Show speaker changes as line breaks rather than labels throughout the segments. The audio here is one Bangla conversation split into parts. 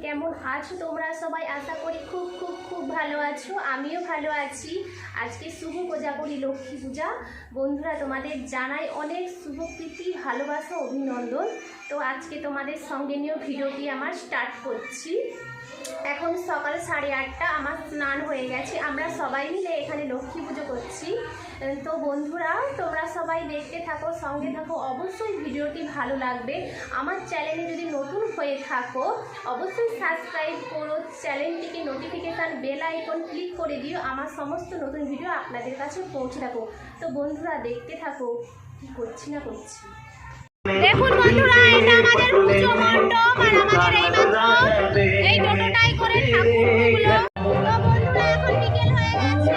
কেমন আছো তোমরা সবাই? আশা করি খুব খুব খুব ভালো আছো। আমিও ভালো আছি। আজকে শুভ কোজাগরী লক্ষ্মী পূজা। বন্ধুরা, তোমাদের জানাই অনেক শুভকৃতি, ভালোবাসা, অভিনন্দন। তো আজকে তোমাদের সঙ্গে নিয়ে ভিডিওটি আমার স্টার্ট করছি। এখন সকাল 8:30, আমার স্নান হয়ে গেছে। আমরা সবাই মিলে এখানে লক্ষ্মী পুজো করছি। তো বন্ধুরা, তোমরা সবাই দেখতে থাকো, সঙ্গে থাকো। অবশ্যই ভিডিওটি ভালো লাগবে। আমার চ্যানেলে যদি নতুন হয়ে থাকো অবশ্যই সাবস্ক্রাইব করো, চ্যানেলটিকে নোটিফিকেশান বেল আইকন ক্লিক করে দিও, আমার সমস্ত নতুন ভিডিও আপনাদের কাছে পৌঁছে থাকো। তো বন্ধুরা, দেখতে থাকো কি করছি না করছি। দেখুন বন্ধুরা, এটা আমাদের পুজো মণ্ডপ, আর আমাদের এই টোটোটাই করে ঠাকুরগুলো। তো বন্ধুরা, এখন বিকেল হয়ে গেছে।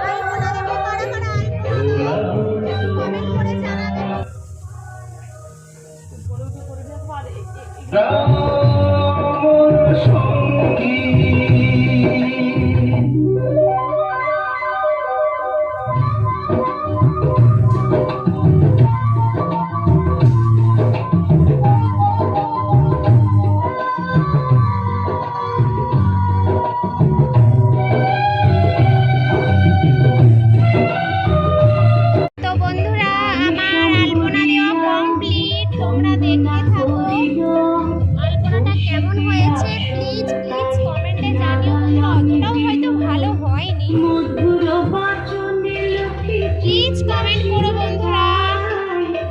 আলপনা দেবে, কারা কারা আলপনা দেবে কমেন্ট করে জানাবেন। প্লিজ কমেন্ট করো বন্ধুরা,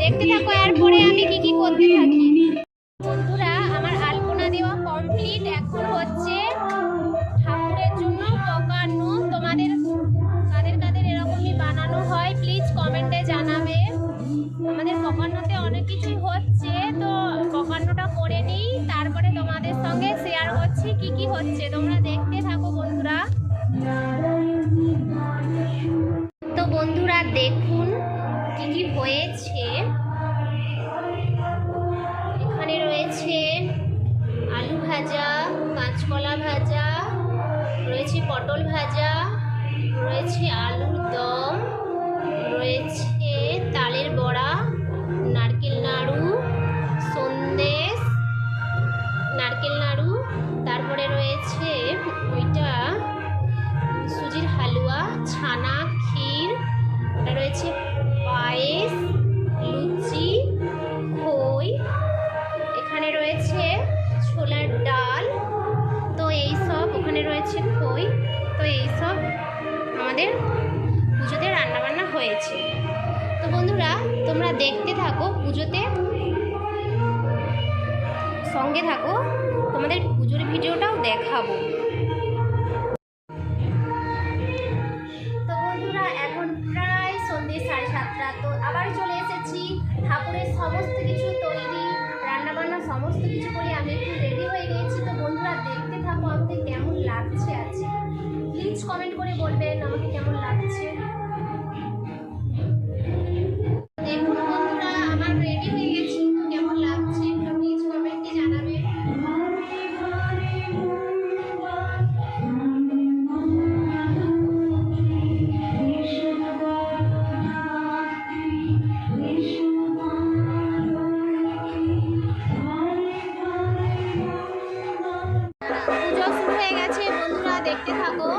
দেখতে থাকো এরপরে আমি কি করতে থাকি। বন্ধুরা, আমার আলপনা দেওয়া কমপ্লিট। এখন হচ্ছে ঠাকুরের জন্য পকানো। তোমাদের কাদের কাদের এরকমই বানানো হয় প্লিজ কমেন্টে জানাবে। আমাদের পকানোতে অনেক কিছুই হচ্ছে, তো পকানোটা করে নিই, তারপরে তোমাদের সঙ্গে শেয়ার করছি কি হচ্ছে। তোমরা দেখতে থাকো বন্ধুরা। তো বন্ধুরা, দেখুন কি হয়েছে। এখানে রয়েছে আলু ভাজা, কাঁচকলা ভাজা, রয়েছে পটল ভাজা, রয়েছে আলুর দম, রয়েছে তালের বড়া, নারকেল নাড়ু, সন্দেশ, নারকেল নাড়ু, তারপরে রয়েছে ওইটা সুজির হালুয়া, ছানা, ক্ষীর, ওটা রয়েছে পায়েস, লুচি, খই, এখানে রয়েছে ছোলার ডাল। তো এই সব, ওখানে রয়েছে খই। তো এই সব আমাদের পুজোতে রান্নাবান্না হয়েছে। তো বন্ধুরা, তোমরা দেখতে থাকো, পুজোতে সঙ্গে থাকো, তোমাদের পুজোর ভিডিওটাও দেখাবো। এখন প্রায় সন্ধ্যে 7:30। তো আবার চলে এসেছি। ঠাকুরের সমস্ত কিছু তৈরি, রান্নাবান্না সমস্ত কিছু করে আমি একটু রেডি হয়ে গেছি। তো বন্ধুরা, দেখতে থাকো আমাকে কেমন লাগছে আজকে। প্লিজ কমেন্ট করে বলবেন আমাকে কেমন লাগছে। দেখুন বন্ধুরা, আমার রেডি হয়ে গেছি, কেমন লাগছে প্লিজ কমেন্টে জানাবেন। পুজো শুরু হয়ে গেছে বন্ধুরা, দেখতে থাকো।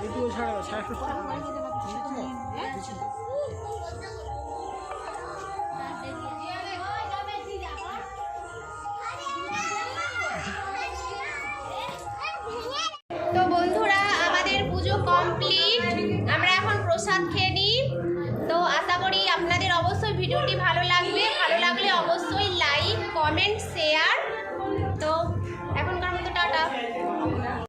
itu saya